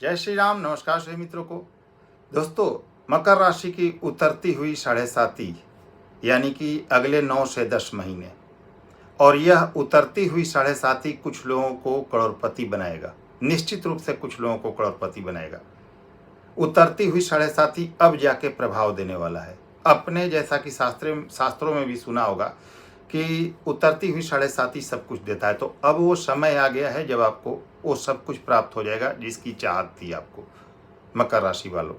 जय श्री राम। नमस्कार सभी मित्रों को। दोस्तों, मकर राशि की उतरती हुई साढ़े साती यानी कि अगले 9 से 10 महीने, और यह उतरती हुई साढ़े साती कुछ लोगों को करोड़पति बनाएगा। निश्चित रूप से कुछ लोगों को करोड़पति बनाएगा। उतरती हुई साढ़े साती अब जाके प्रभाव देने वाला है। अपने जैसा कि शास्त्रों में भी सुना होगा कि उतरती हुई साढ़े साती सब कुछ देता है, तो अब वो समय आ गया है जब आपको वो सब कुछ प्राप्त हो जाएगा जिसकी चाहत थी आपको। मकर राशि वालों,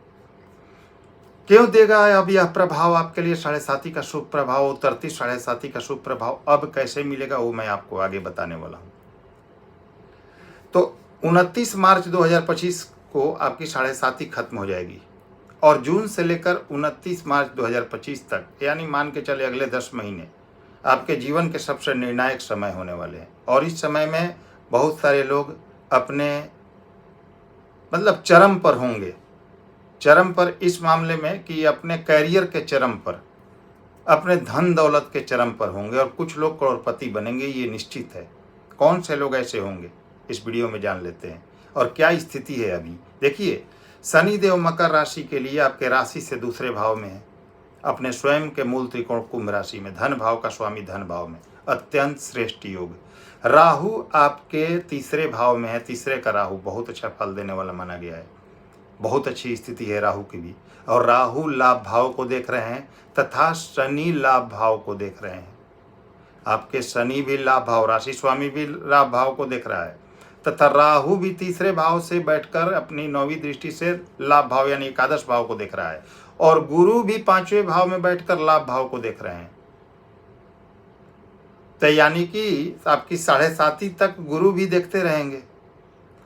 क्यों देगा अब यह प्रभाव आपके लिए? साढ़े साती का शुभ प्रभाव, उतरती साढ़े साती का शुभ प्रभाव अब कैसे मिलेगा वो मैं आपको आगे बताने वाला हूं। तो 29 मार्च 2025 को आपकी साढ़े साती खत्म हो जाएगी और जून से लेकर 29 मार्च 2025 तक, यानी मान के चले अगले 10 महीने आपके जीवन के सबसे निर्णायक समय होने वाले हैं। और इस समय में बहुत सारे लोग अपने चरम पर होंगे। चरम पर इस मामले में कि अपने कैरियर के चरम पर, अपने धन दौलत के चरम पर होंगे और कुछ लोग करोड़पति बनेंगे, ये निश्चित है। कौन से लोग ऐसे होंगे इस वीडियो में जान लेते हैं और क्या स्थिति है अभी। देखिए, शनिदेव मकर राशि के लिए आपके राशि से दूसरे भाव में है, अपने स्वयं के मूल त्रिकोण कुंभ राशि में, धन भाव का स्वामी धन भाव में, अत्यंत श्रेष्ठ योग। राहु आपके तीसरे भाव में है। तीसरे का राहु बहुत अच्छा फल देने वाला माना गया है। बहुत अच्छी स्थिति है राहु की भी, और राहु लाभ भाव को देख रहे हैं तथा शनि लाभ भाव को देख रहे हैं। आपके शनि भी लाभ भाव, राशि स्वामी भी लाभ भाव को देख रहा है तथा राहु भी तीसरे भाव से बैठकर अपनी 9वीं दृष्टि से लाभ भाव यानी एकादश भाव को देख रहा है, और गुरु भी 5वें भाव में बैठकर लाभ भाव को देख रहे हैं। तो यानी कि आपकी साढ़े साती तक गुरु भी देखते रहेंगे।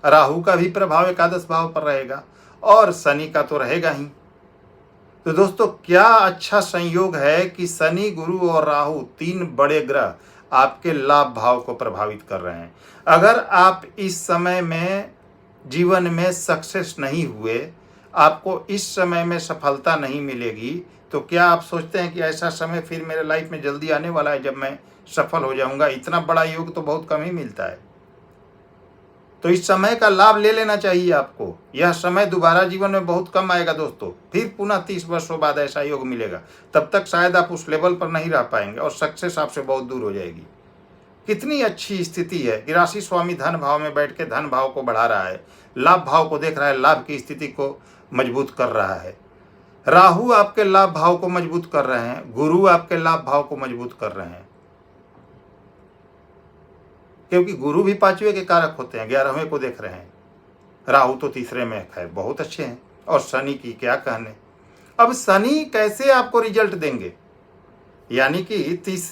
राहु का भी प्रभाव एकादश भाव पर रहेगा और शनि का तो रहेगा ही। तो दोस्तों, क्या अच्छा संयोग है कि शनि, गुरु और राहु, 3 बड़े ग्रह आपके लाभ भाव को प्रभावित कर रहे हैं। अगर आप इस समय में जीवन में सक्सेस नहीं हुए, आपको इस समय में सफलता नहीं मिलेगी, तो क्या आप सोचते हैं कि ऐसा समय फिर मेरे लाइफ में जल्दी आने वाला है जब मैं सफल हो जाऊंगा? इतना बड़ा योग तो बहुत कम ही मिलता है। तो इस समय का लाभ ले लेना चाहिए आपको। यह समय दोबारा जीवन में बहुत कम आएगा दोस्तों। फिर पुनः 30 वर्षों बाद ऐसा योग मिलेगा। तब तक शायद आप उस लेवल पर नहीं रह पाएंगे और सक्सेस आपसे बहुत दूर हो जाएगी। कितनी अच्छी स्थिति है कि राशि स्वामी धन भाव में बैठ के धन भाव को बढ़ा रहा है, लाभ भाव को देख रहा है, लाभ की स्थिति को मजबूत कर रहा है। राहु आपके लाभ भाव को मजबूत कर रहे हैं, गुरु आपके लाभ भाव को मजबूत कर रहे हैं, क्योंकि गुरु भी 5वें के कारक होते हैं, 11वें को देख रहे हैं। राहु तो तीसरे में है, बहुत अच्छे हैं। और शनि की क्या कहने। अब शनि कैसे आपको रिजल्ट देंगे? यानी कि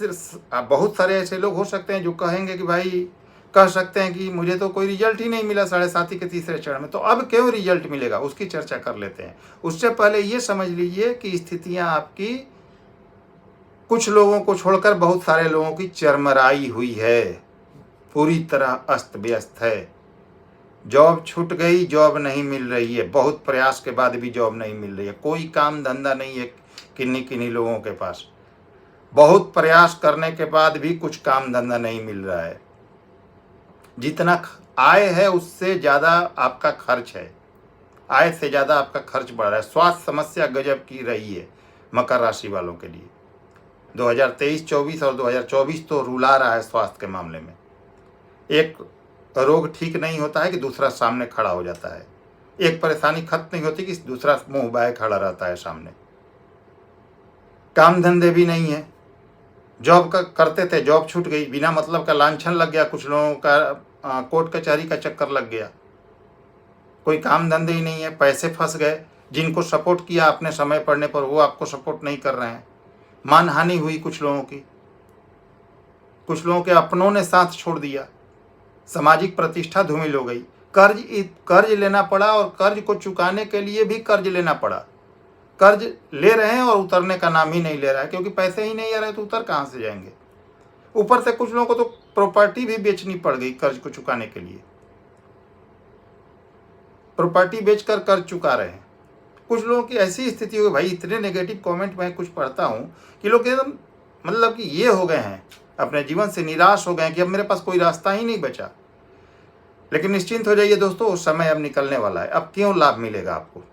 बहुत सारे ऐसे लोग हो सकते हैं जो कहेंगे कि भाई, कह सकते हैं कि मुझे तो कोई रिजल्ट ही नहीं मिला साढ़े साती के तीसरे चरण में, तो अब क्यों रिजल्ट मिलेगा उसकी चर्चा कर लेते हैं। उससे पहले ये समझ लीजिए कि स्थितियां आपकी कुछ लोगों को छोड़कर बहुत सारे लोगों की चरमराई हुई है, पूरी तरह अस्त व्यस्त है। जॉब छूट गई, जॉब नहीं मिल रही है, बहुत प्रयास के बाद भी जॉब नहीं मिल रही है, कोई काम धंधा नहीं है किन्हीं किन्हीं लोगों के पास, बहुत प्रयास करने के बाद भी कुछ काम धंधा नहीं मिल रहा है। जितना आय है उससे ज़्यादा आपका खर्च है, आय से ज़्यादा आपका खर्च बढ़ रहा है। स्वास्थ्य समस्या गजब की रही है मकर राशि वालों के लिए। 2023-24 और 2024 तो रुला रहा है स्वास्थ्य के मामले में। एक रोग ठीक नहीं होता है कि दूसरा सामने खड़ा हो जाता है, एक परेशानी खत्म नहीं होती कि दूसरा मुंह बाए खड़ा रहता है सामने। काम धंधे भी नहीं है, जॉब करते थे, जॉब छूट गई, बिना मतलब का लांछन लग गया, कुछ लोगों का कोर्ट कचहरी का चक्कर लग गया, कोई काम धंधे ही नहीं है, पैसे फंस गए। जिनको सपोर्ट किया आपने समय पड़ने पर वो आपको सपोर्ट नहीं कर रहे हैं। मानहानि हुई कुछ लोगों की, कुछ लोगों के अपनों ने साथ छोड़ दिया, सामाजिक प्रतिष्ठा धूमिल हो गई, कर्ज लेना पड़ा और कर्ज को चुकाने के लिए भी कर्ज लेना पड़ा। कर्ज ले रहे हैं और उतरने का नाम ही नहीं ले रहा है, क्योंकि पैसे ही नहीं आ रहे तो उतर कहाँ से जाएंगे। ऊपर से कुछ लोगों को तो प्रॉपर्टी भी बेचनी पड़ गई कर्ज को चुकाने के लिए, प्रॉपर्टी बेचकर कर्ज चुका रहे हैं। कुछ लोगों की ऐसी स्थिति हो गई, भाई इतने नेगेटिव कमेंट मैं कुछ पढ़ता हूँ कि लोग एकदम कि ये हो गए हैं, अपने जीवन से निराश हो गए कि अब मेरे पास कोई रास्ता ही नहीं बचा। लेकिन निश्चिंत हो जाइए दोस्तों, उस समय अब निकलने वाला है। अब क्यों लाभ मिलेगा आपको?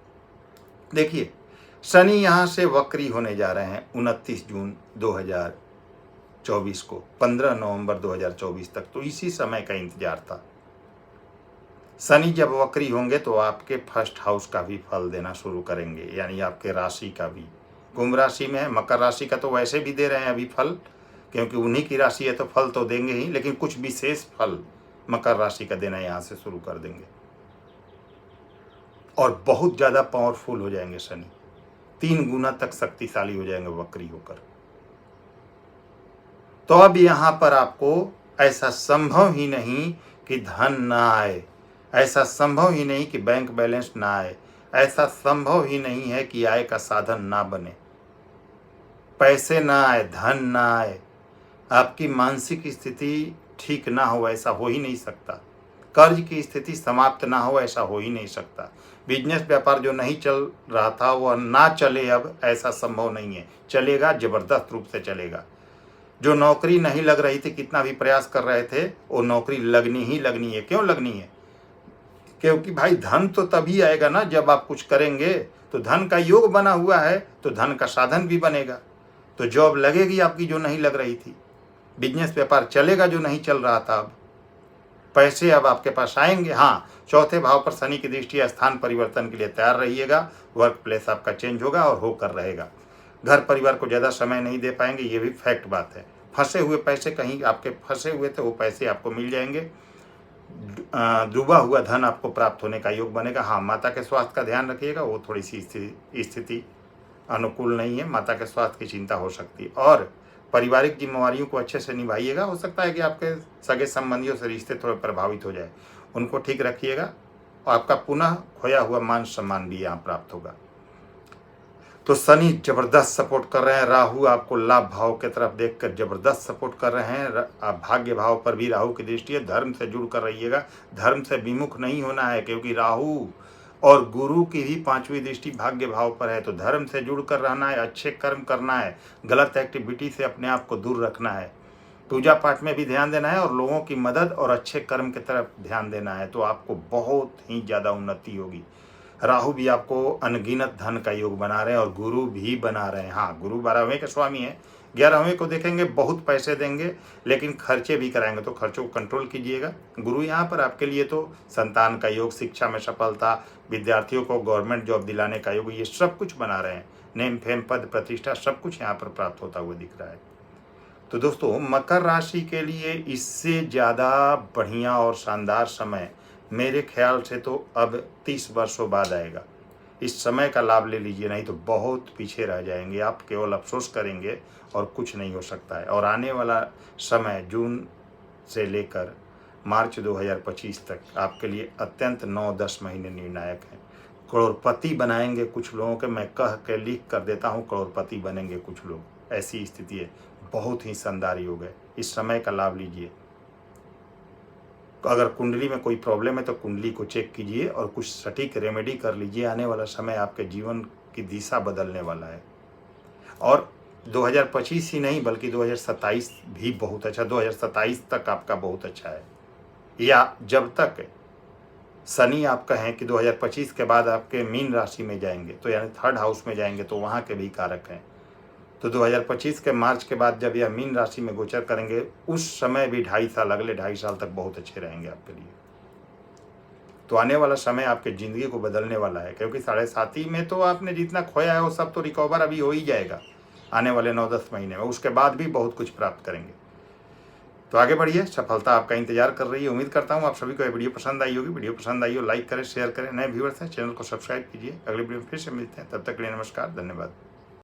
देखिए, शनि यहाँ से वक्री होने जा रहे हैं 29 जून 2024 को 15 नवंबर 2024 तक, तो इसी समय का इंतजार था। शनि जब वक्री होंगे तो आपके फर्स्ट हाउस का भी फल देना शुरू करेंगे, यानी आपके राशि का भी। कुंभ राशि में है, मकर राशि का तो वैसे भी दे रहे हैं अभी फल, क्योंकि उन्हीं की राशि है तो फल तो देंगे ही, लेकिन कुछ विशेष फल मकर राशि का देना यहाँ से शुरू कर देंगे और बहुत ज़्यादा पावरफुल हो जाएंगे शनि, 3 गुना तक शक्तिशाली हो जाएंगे वक्री होकर। तो अब यहाँ पर आपको ऐसा संभव ही नहीं कि धन ना आए, ऐसा संभव ही नहीं कि बैंक बैलेंस ना आए, ऐसा संभव ही नहीं है कि आय का साधन ना बने, पैसे ना आए, धन ना आए, आपकी मानसिक स्थिति ठीक ना हो, ऐसा हो ही नहीं सकता। कर्ज की स्थिति समाप्त ना हो, ऐसा हो ही नहीं सकता। बिजनेस व्यापार जो नहीं चल रहा था वह ना चले, अब ऐसा संभव नहीं है। चलेगा, जबरदस्त रूप से चलेगा। जो नौकरी नहीं लग रही थी, कितना भी प्रयास कर रहे थे, वो नौकरी लगनी ही लगनी है। क्यों लगनी है? क्योंकि भाई धन तो तभी आएगा ना जब आप कुछ करेंगे, तो धन का योग बना हुआ है तो धन का साधन भी बनेगा। तो जॉब लगेगी आपकी जो नहीं लग रही थी, बिजनेस व्यापार चलेगा जो नहीं चल रहा था, अब पैसे अब आपके पास आएंगे। हाँ, चौथे भाव पर शनि की दृष्टि है, स्थान परिवर्तन के लिए तैयार रहिएगा। वर्क प्लेस आपका चेंज होगा और होकर रहेगा। घर परिवार को ज़्यादा समय नहीं दे पाएंगे, ये भी फैक्ट बात है। फंसे हुए पैसे, कहीं आपके फंसे हुए थे, वो पैसे आपको मिल जाएंगे। डूबा हुआ धन आपको प्राप्त होने का योग बनेगा। हाँ, माता के स्वास्थ्य का ध्यान रखिएगा, वो थोड़ी सी स्थिति अनुकूल नहीं है, माता के स्वास्थ्य की चिंता हो सकती है। और पारिवारिक जिम्मेवारियों को अच्छे से निभाइएगा। हो सकता है कि आपके सगे संबंधियों से रिश्ते थोड़े प्रभावित हो जाए, उनको ठीक रखिएगा और आपका पुनः खोया हुआ मान सम्मान भी यहाँ प्राप्त होगा। तो शनि जबरदस्त सपोर्ट कर रहे हैं, राहु आपको लाभ भाव की तरफ देखकर जबरदस्त सपोर्ट कर रहे हैं। भाग्य भाव पर भी राहु की दृष्टि है। धर्म से जुड़ कर रहिएगा, धर्म से विमुख नहीं होना है, क्योंकि राहु और गुरु की भी 5वीं दृष्टि भाग्य भाव पर है। तो धर्म से जुड़ कर रहना है, अच्छे कर्म करना है, गलत एक्टिविटी से अपने आप को दूर रखना है, पूजा पाठ में भी ध्यान देना है और लोगों की मदद और अच्छे कर्म की तरफ ध्यान देना है। तो आपको बहुत ही ज़्यादा उन्नति होगी। राहु भी आपको अनगिनत धन का योग बना रहे हैं और गुरु भी बना रहे हैं। हाँ, गुरु 12वें के स्वामी हैं, 11वें को देखेंगे, बहुत पैसे देंगे लेकिन खर्चे भी कराएंगे, तो खर्चों को कंट्रोल कीजिएगा। गुरु यहाँ पर आपके लिए तो संतान का योग, शिक्षा में सफलता, विद्यार्थियों को गवर्नमेंट जॉब दिलाने का योग, ये सब कुछ बना रहे हैं। नेम फेम पद प्रतिष्ठा सब कुछ यहाँ पर प्राप्त होता हुआ दिख रहा है। तो दोस्तों, मकर राशि के लिए इससे ज़्यादा बढ़िया और शानदार समय मेरे ख्याल से तो अब 30 वर्षों बाद आएगा। इस समय का लाभ ले लीजिए, नहीं तो बहुत पीछे रह जाएंगे आप, केवल अफसोस करेंगे और कुछ नहीं हो सकता है। और आने वाला समय जून से लेकर मार्च 2025 तक आपके लिए अत्यंत 9-10 महीने निर्णायक हैं। करोड़पति बनाएंगे कुछ लोगों के, मैं कह के लिख कर देता हूँ, करोड़पति बनेंगे कुछ लोग, ऐसी स्थिति है। बहुत ही शानदार योग है, इस समय का लाभ लीजिए। अगर कुंडली में कोई प्रॉब्लम है तो कुंडली को चेक कीजिए और कुछ सटीक रेमेडी कर लीजिए। आने वाला समय आपके जीवन की दिशा बदलने वाला है। और 2025 ही नहीं बल्कि 2027 भी बहुत अच्छा, 2027 तक आपका बहुत अच्छा है। या जब तक शनि आप कहें कि 2025 के बाद आपके मीन राशि में जाएंगे, तो यानी 3rd हाउस में जाएंगे, तो वहाँ के भी कारक हैं। तो 2025 के मार्च के बाद जब यह मीन राशि में गोचर करेंगे, उस समय भी 2.5 साल, अगले 2.5 साल तक बहुत अच्छे रहेंगे आपके लिए। तो आने वाला समय आपके ज़िंदगी को बदलने वाला है, क्योंकि 7.5 में तो आपने जितना खोया है वो सब तो रिकवर अभी हो ही जाएगा आने वाले 9-10 महीने में। उसके बाद भी बहुत कुछ प्राप्त करेंगे। तो आगे बढ़िए, सफलता आपका इंतजार कर रही है। उम्मीद करता हूँ आप सभी को ये वीडियो पसंद आई होगी। वीडियो पसंद आई हो लाइक करें, शेयर करें। नए व्यूअर्स हैं, चैनल को सब्सक्राइब कीजिए। अगले वीडियो में फिर से मिलते हैं, तब तक के लिए नमस्कार, धन्यवाद।